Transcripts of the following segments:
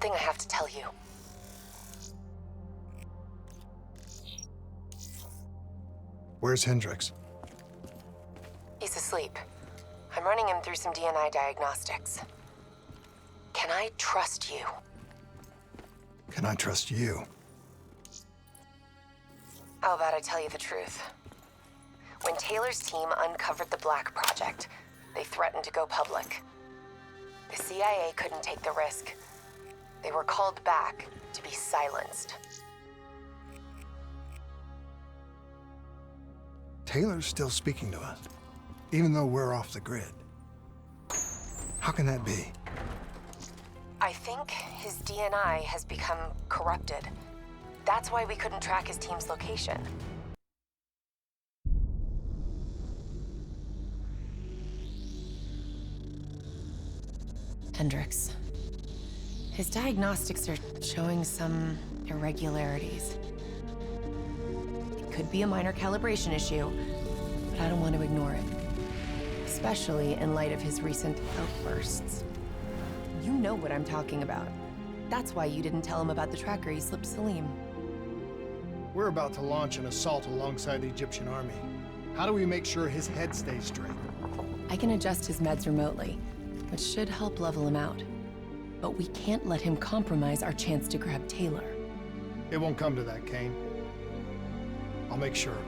something I have to tell you. Where's Hendricks? He's asleep. I'm running him through some DNI diagnostics. Can I trust you? Can I trust you? How about I tell you the truth? When Taylor's team uncovered the Black Project, they threatened to go public. The CIA couldn't take the risk. They were called back to be silenced. Taylor's still speaking to us, even though we're off the grid. How can that be? I think his DNI has become corrupted. That's why we couldn't track his team's location. Hendricks. His diagnostics are showing some irregularities. It could be a minor calibration issue, but I don't want to ignore it. Especially in light of his recent outbursts. You know what I'm talking about. That's why you didn't tell him about the tracker he slipped Salim. We're about to launch an assault alongside the Egyptian army. How do we make sure his head stays straight? I can adjust his meds remotely, which should help level him out. But we can't let him compromise our chance to grab Taylor. It won't come to that, Kane. I'll make sure of it.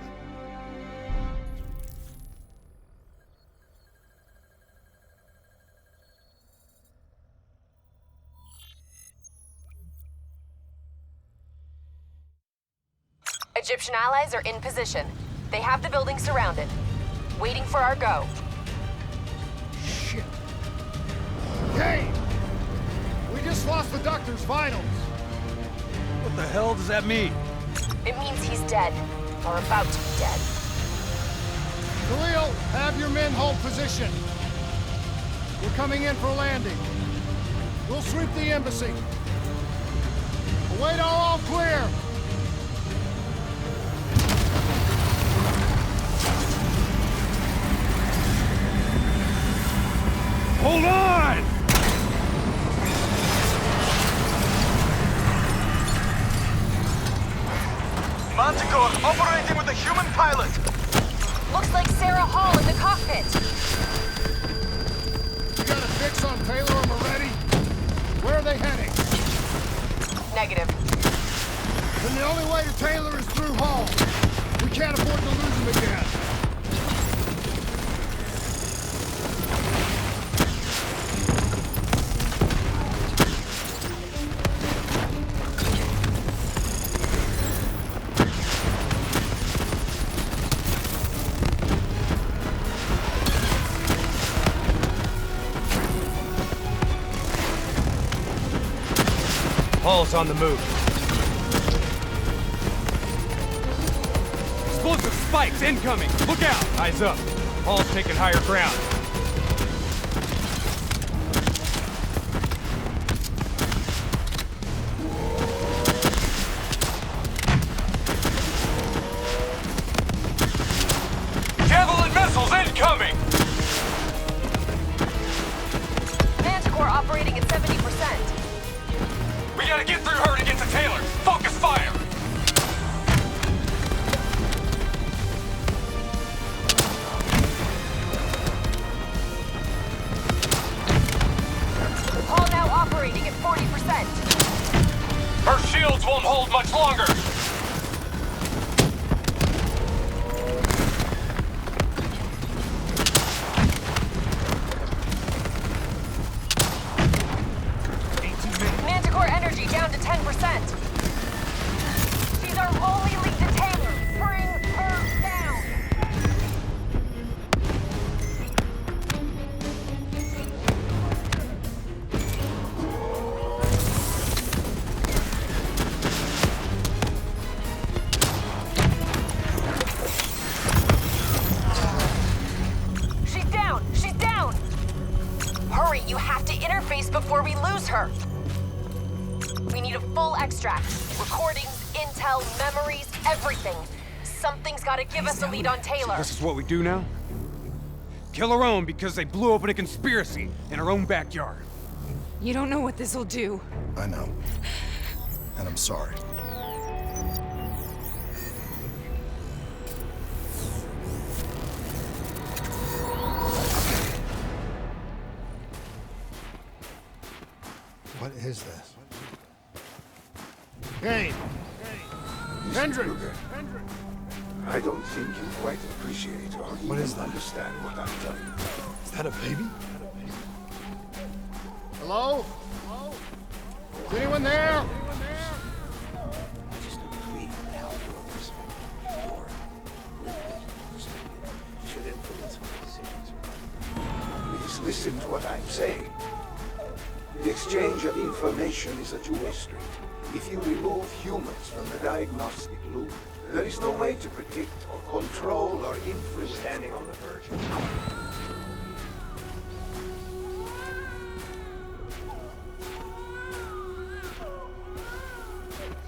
Egyptian allies are in position. They have the building surrounded, waiting for our go. Shit. Kane! We just lost the doctor's vitals. What the hell does that mean? It means he's dead, or about to be dead. Khalil, have your men hold position. We're coming in for landing. We'll sweep the embassy. Await all clear. Hold on! Manticore operating with a human pilot. Looks like Sarah Hall in the cockpit. You got a fix on Taylor and Moretti? Where are they heading? Negative. Then the only way to Taylor is through Hall. We can't afford to lose him again. Hall's on the move. Explosive spikes incoming! Look out! Eyes up. Hall's taking higher ground. Javelin missiles incoming! Manticore operating at 70%. We gotta get through her to get to Taylor! Focus fire! Hall now operating at 40%. Her shields won't hold much longer! Manticore energy down to 10%. She's our only lead to Taylor. Bring her down. She's down. She's down. Hurry, you have to interface before we lose her. We need a full extract. Recordings, intel, memories, everything. Something's gotta give us a lead on Taylor. This is what we do now? Kill our own because they blew open a conspiracy in our own backyard. You don't know what this'll do. I know. And I'm sorry. What is this? Kane! Hendrik! I don't think you quite appreciate or What is even that? understand what I've done. Is that a baby? Hello? Is anyone there? Just a plea for help or perspective. Your limited perspective should influence my decisions. Please listen to what I'm saying. The exchange of information is a two-way street. If you remove humans from the diagnostic loop, there is no way to predict or control or influence standing on the verge.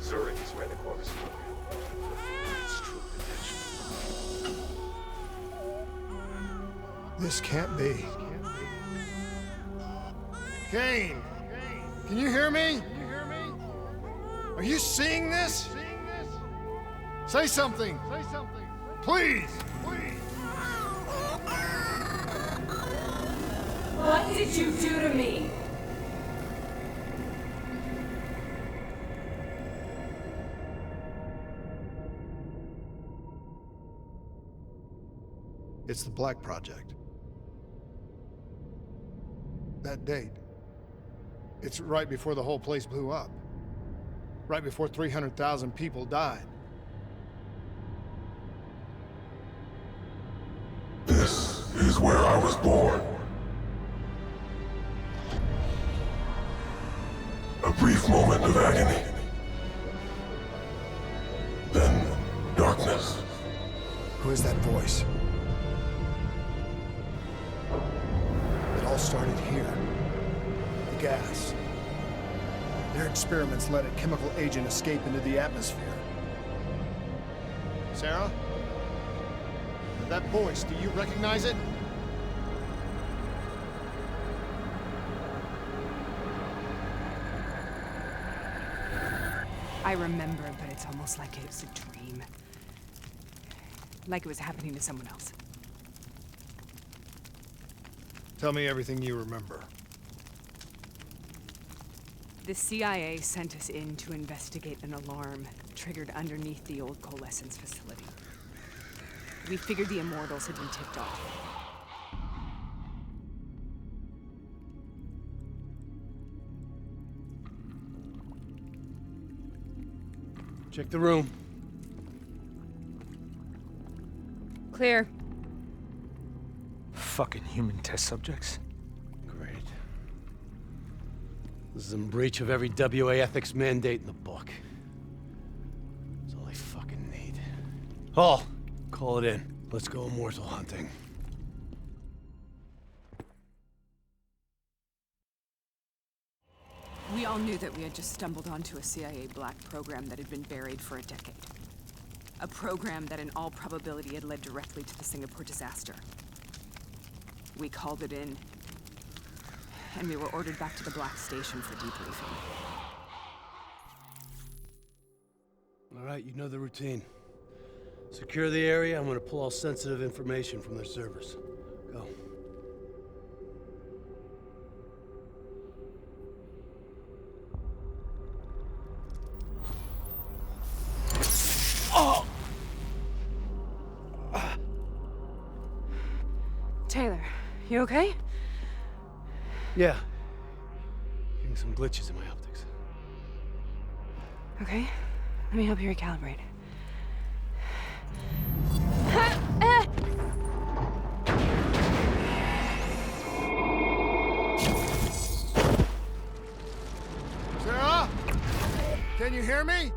Zurich is where the core is broken. It's true potential. This can't be. Kane! Can you hear me? Are you seeing this? Say something! Please! What did you do to me? It's the Black Project. That date. It's right before the whole place blew up. Right before 300,000 people died. This is where I was born. A brief moment of agony. Then darkness. Who is that voice? It all started here. The gas. Their experiments let a chemical agent escape into the atmosphere. Sarah? That voice, do you recognize it? I remember, but it's almost like it was a dream. Like it was happening to someone else. Tell me everything you remember. The CIA sent us in to investigate an alarm triggered underneath the old coalescence facility. We figured the Immortals had been tipped off. Check the room. Clear. Fucking human test subjects. Great. This is in breach of every WA ethics mandate in the book. That's all I fucking need. Hall, call it in. Let's go immortal hunting. We all knew that we had just stumbled onto a CIA black program that had been buried for a decade. A program that in all probability had led directly to the Singapore disaster. We called it in, and we were ordered back to the Black Station for debriefing. All right, you know the routine. Secure the area. I'm gonna pull all sensitive information from their servers. Go. Taylor, you okay? Yeah. Getting some glitches in my optics. Okay, let me help you recalibrate. Sarah? Can you hear me?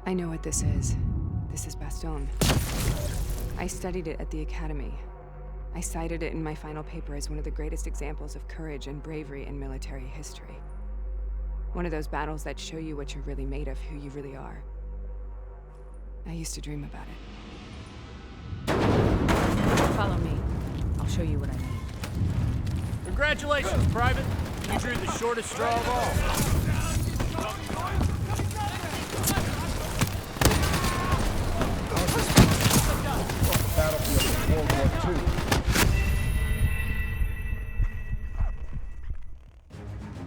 I know what this is. This is Bastogne. I studied it at the Academy. I cited it in my final paper as one of the greatest examples of courage and bravery in military history. One of those battles that show you what you're really made of, who you really are. I used to dream about it. Follow me. I'll show you what I mean. Congratulations, Private. You drew the shortest straw of all. Battlefield of World War II.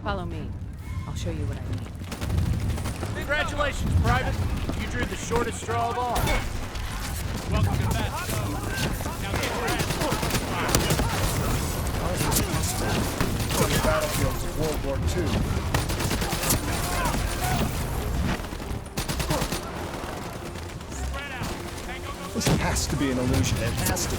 Follow me. I'll show you what I mean. Congratulations, Private. You drew the shortest straw of all. Welcome to that. Now get your ass. On the battlefields of World War II. This has to be an illusion. It has to be.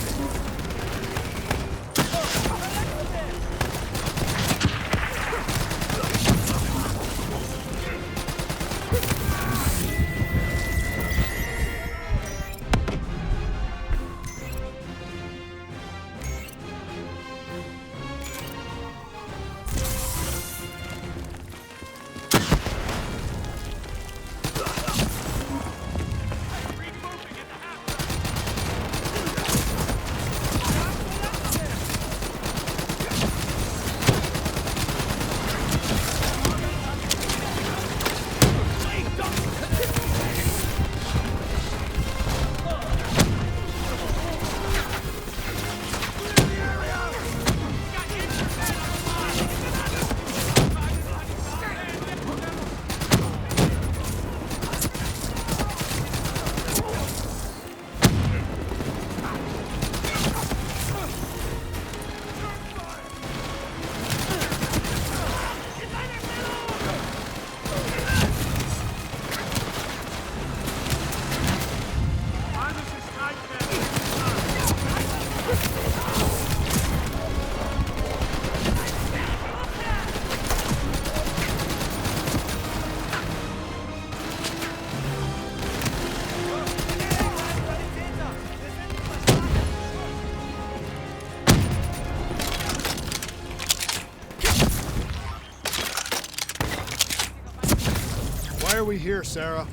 Why are we here, Sarah?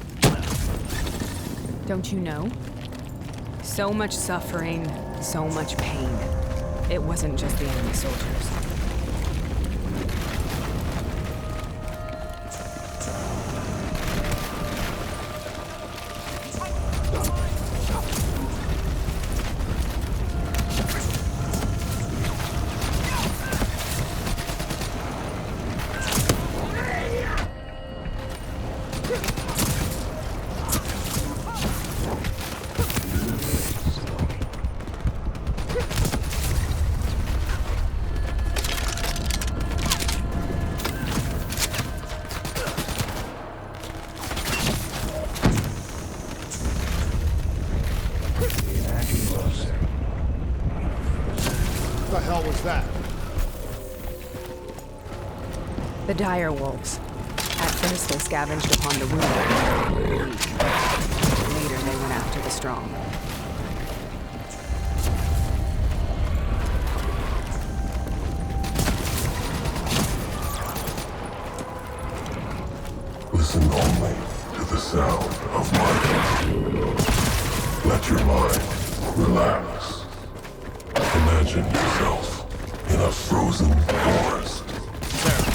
Don't you know? So much suffering, so much pain. It wasn't just the enemy soldiers. What the hell was that? The dire wolves. At first they scavenged upon the wounded. Later they went after the strong. Listen only to the sound of my voice. Let your mind relax. Imagine yourself in a frozen forest. Sarah,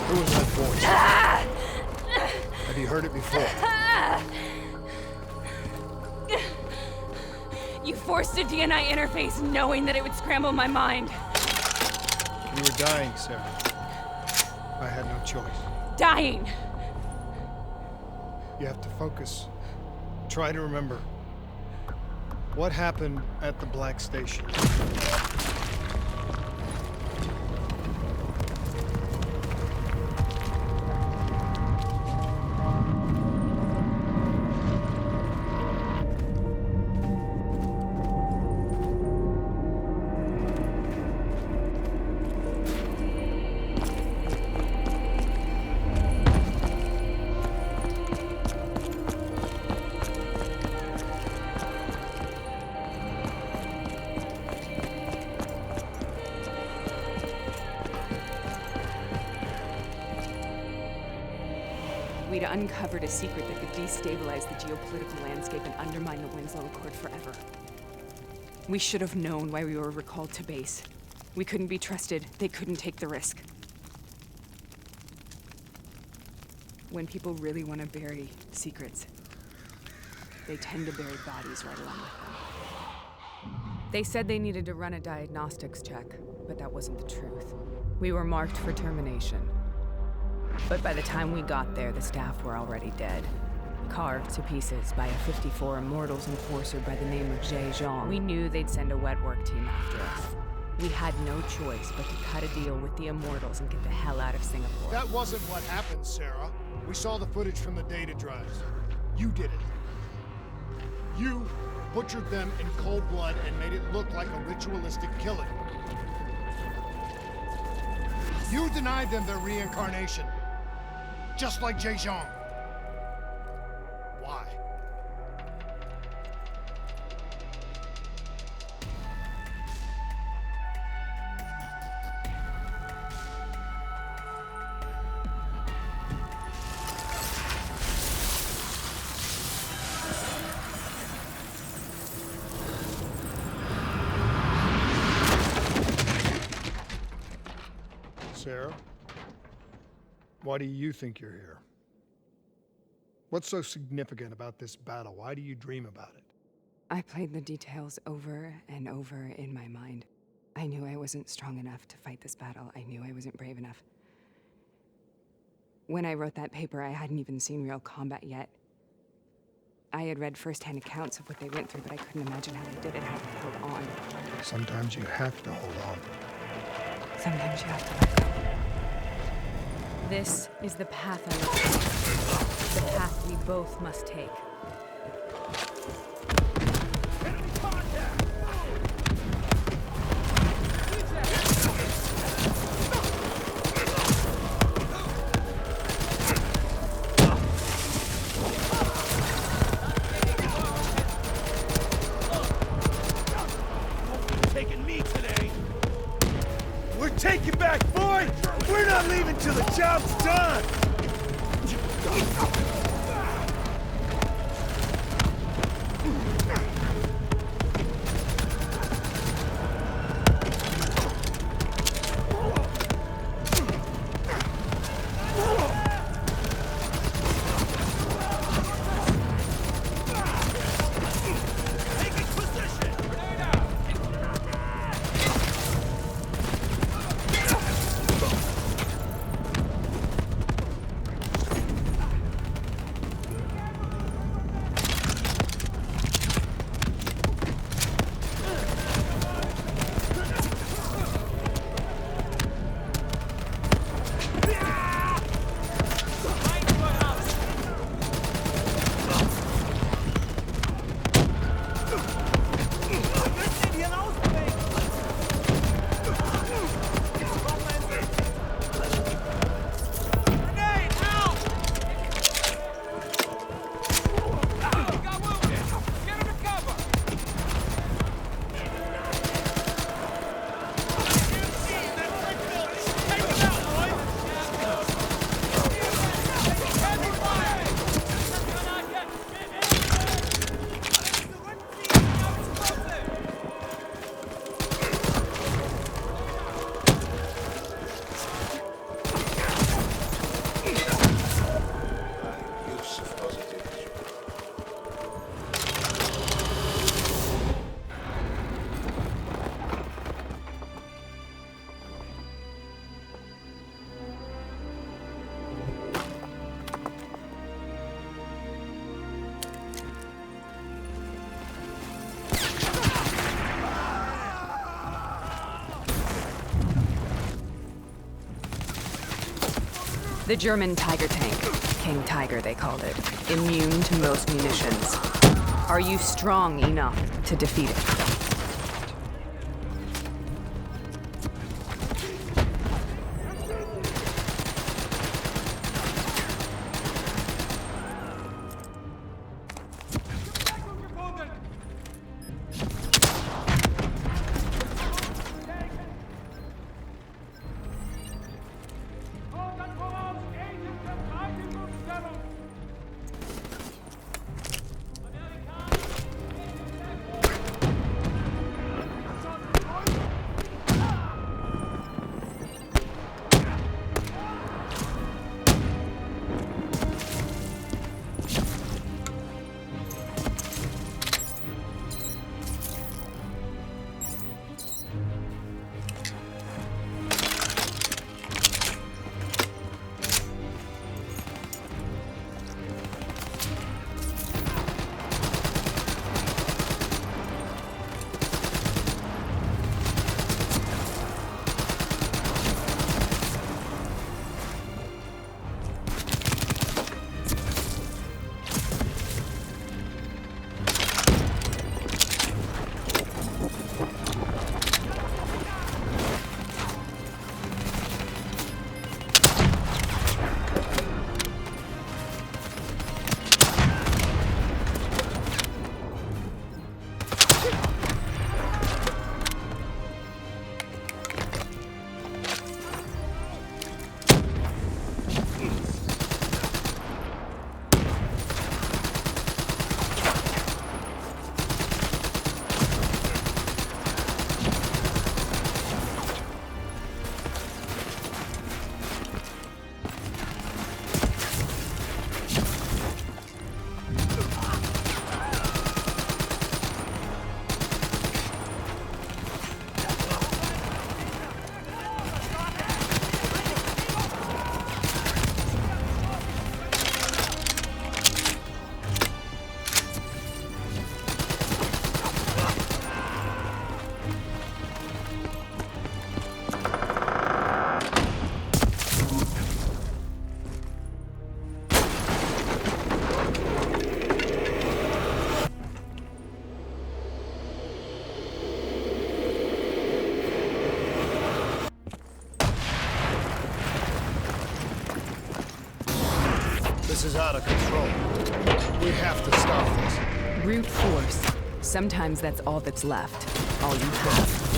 who was that voice? Have you heard it before? You forced a DNI interface knowing that it would scramble my mind. You were dying, Sarah. I had no choice. Dying! You have to focus. Try to remember. What happened at the Black Station? We'd uncovered a secret that could destabilize the geopolitical landscape and undermine the Winslow Accord forever. We should have known why we were recalled to base. We couldn't be trusted. They couldn't take the risk. When people really want to bury secrets, they tend to bury bodies right along with them. They said they needed to run a diagnostics check, but that wasn't the truth. We were marked for termination. But by the time we got there, the staff were already dead. Carved to pieces by a 54 Immortals enforcer by the name of Jay Zhang. We knew they'd send a wet work team after us. We had no choice but to cut a deal with the Immortals and get the hell out of Singapore. That wasn't what happened, Sarah. We saw the footage from the data drives. You did it. You butchered them in cold blood and made it look like a ritualistic killing. You denied them their reincarnation. Just like Jay Zhang. Why? Sarah, why do you think you're here? What's so significant about this battle? Why do you dream about it? I played the details over and over in my mind. I knew I wasn't strong enough to fight this battle. I knew I wasn't brave enough. When I wrote that paper, I hadn't even seen real combat yet. I had read first-hand accounts of what they went through, but I couldn't imagine how they did it, how they held on. Sometimes you have to hold on. Sometimes you have to let go. This is the path I must take. The path we both must take. Taking me today. We're taking back, boy! We're not leaving till the job's done! The German Tiger tank. King Tiger, they called it. Immune to most munitions. Are you strong enough to defeat it? This is out of control. We have to stop this. Brute force. Sometimes that's all that's left. All you have.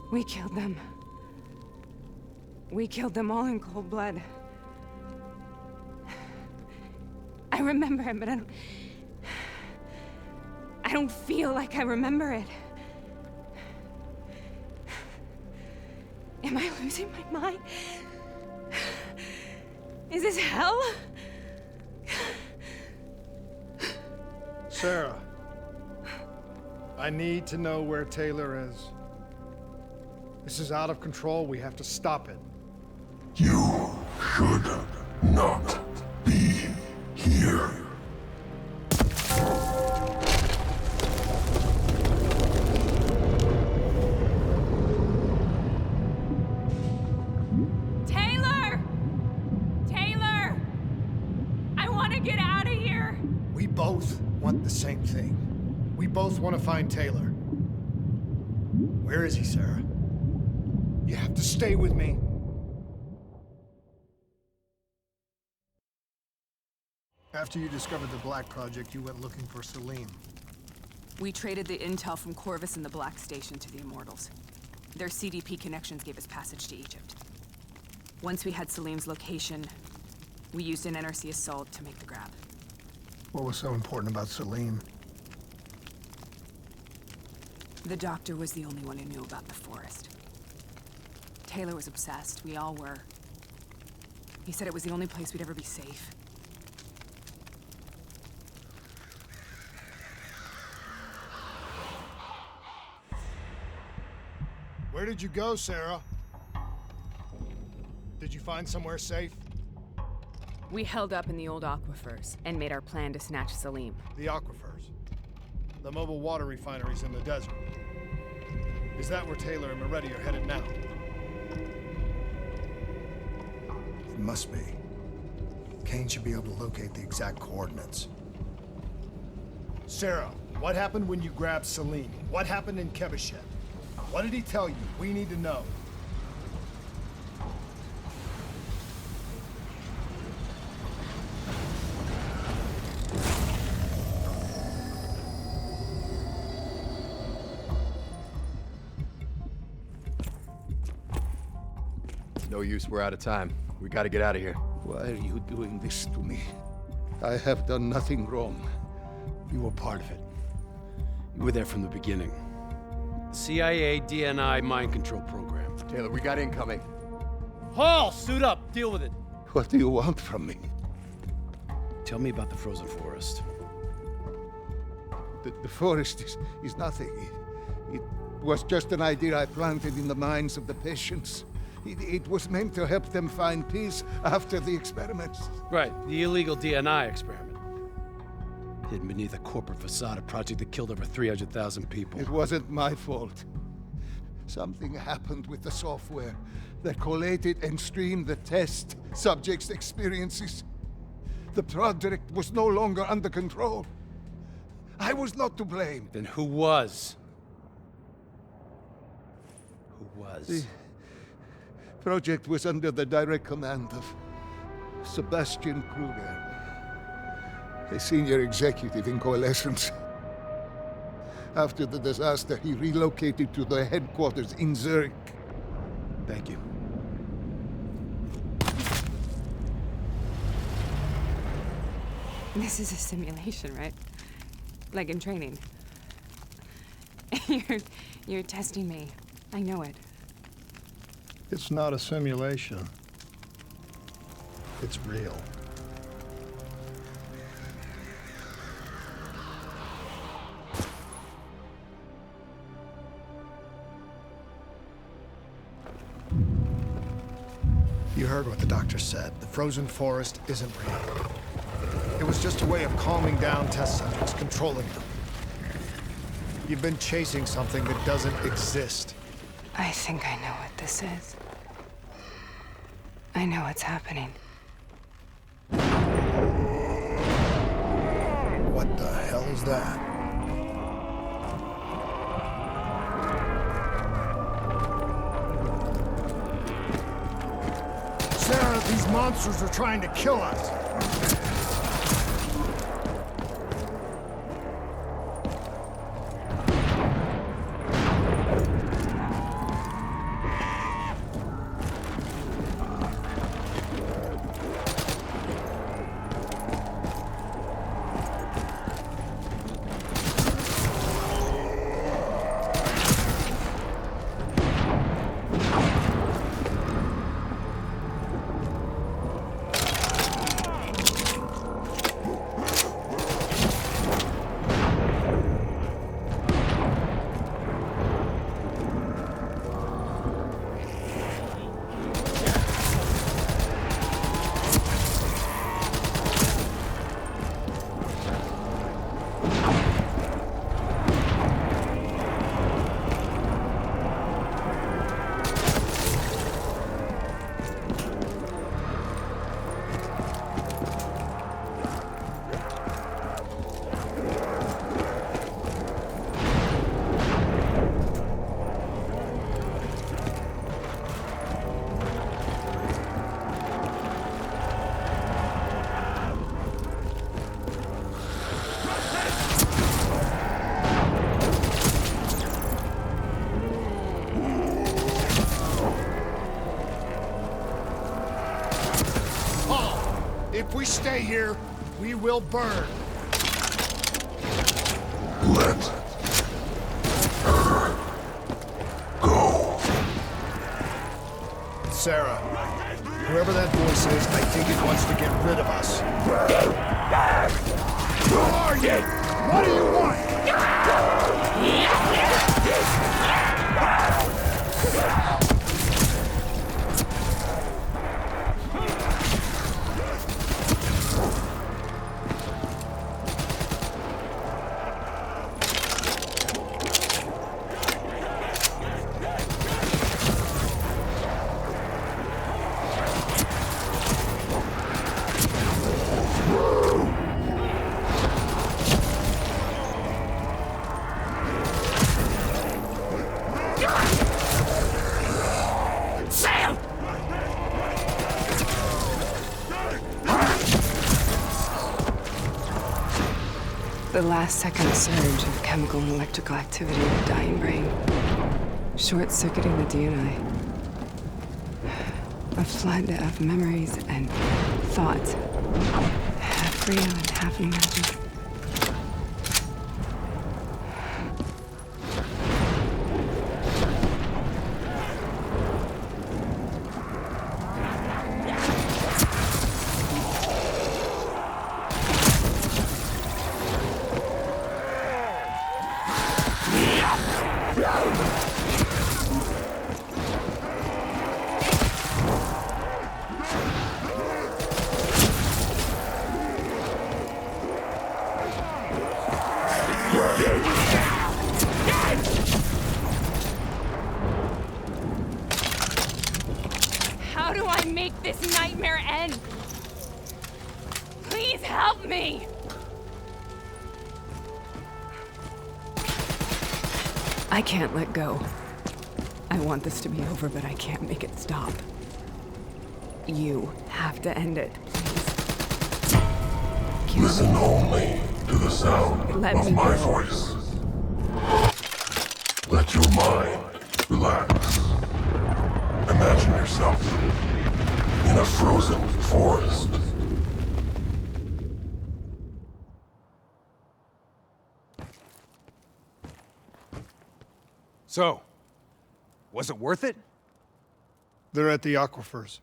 We killed them. We killed them all in cold blood. I remember it, but I don't feel like I remember it. Am I losing my mind? Is this hell? Sarah, I need to know where Taylor is. This is out of control. We have to stop it. You should not be here. Taylor! Taylor! I want to get out of here! We both want the same thing. We both want to find Taylor. Where is he, Sarah? You have to stay with me. After you discovered the Black Project, you went looking for Salim. We traded the intel from Corvus and the Black Station to the Immortals. Their CDP connections gave us passage to Egypt. Once we had Salim's location, we used an NRC assault to make the grab. What was so important about Salim? The doctor was the only one who knew about the forest. Taylor was obsessed. We all were. He said it was the only place we'd ever be safe. Where did you go, Sarah? Did you find somewhere safe? We held up in the old aquifers and made our plan to snatch Salim. The aquifers. The mobile water refineries in the desert. Is that where Taylor and Moretti are headed now? It must be. Kane should be able to locate the exact coordinates. Sarah, what happened when you grabbed Salim? What happened in Kebashet? What did he tell you? We need to know. No use, we're out of time. We gotta get out of here. Why are you doing this to me? I have done nothing wrong. You were part of it. You were there from the beginning. CIA, DNI, mind control program. Taylor, we got incoming. Hall, suit up. Deal with it. What do you want from me? Tell me about the frozen forest. The forest is nothing. It was just an idea I planted in the minds of the patients. It was meant to help them find peace after the experiments. Right, the illegal DNI experiment. Hidden beneath a corporate facade, a project that killed over 300,000 people. It wasn't my fault. Something happened with the software that collated and streamed the test subjects' experiences. The project was no longer under control. I was not to blame. Then who was? Who was? The project was under the direct command of Sebastian Kruger, a senior executive in Coalescence. After the disaster, he relocated to the headquarters in Zurich. Thank you. This is a simulation, right? Like in training. You're testing me. I know it. It's not a simulation. It's real. You heard what the doctor said. The frozen forest isn't real. It was just a way of calming down test subjects, controlling them. You've been chasing something that doesn't exist. I think I know what this is. I know what's happening. What the hell is that? Sarah, these monsters are trying to kill us. stay here, we will burn. Let her go. Sarah, whoever that voice is, I think it wants to get rid of us. Who are you? What do you want? The last second surge of chemical and electrical activity in the dying brain. Short-circuiting the DNA. A flood of memories and thoughts. Half real and half imagined. How do I make this nightmare end? Please help me! I can't let go. I want this to be over, but I can't make it stop. You have to end it, please. Listen only to the sound Let of me my go. voice. Let your mind relax. Imagine yourself in a frozen forest. So, was it worth it? They're at the aquifers.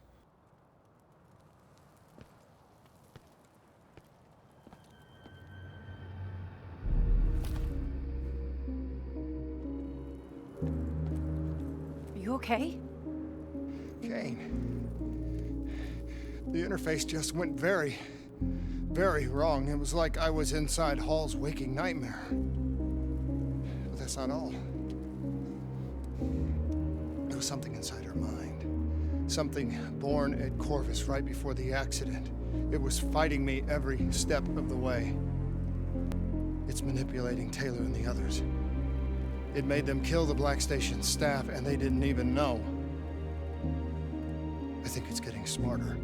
Are you okay? Kane. The interface just went very, very wrong. It was like I was inside Hall's waking nightmare. But that's not all. There was something inside her mind. Something born at Corvus right before the accident. It was fighting me every step of the way. It's manipulating Taylor and the others. It made them kill the Black Station staff, and they didn't even know. I think it's getting smarter.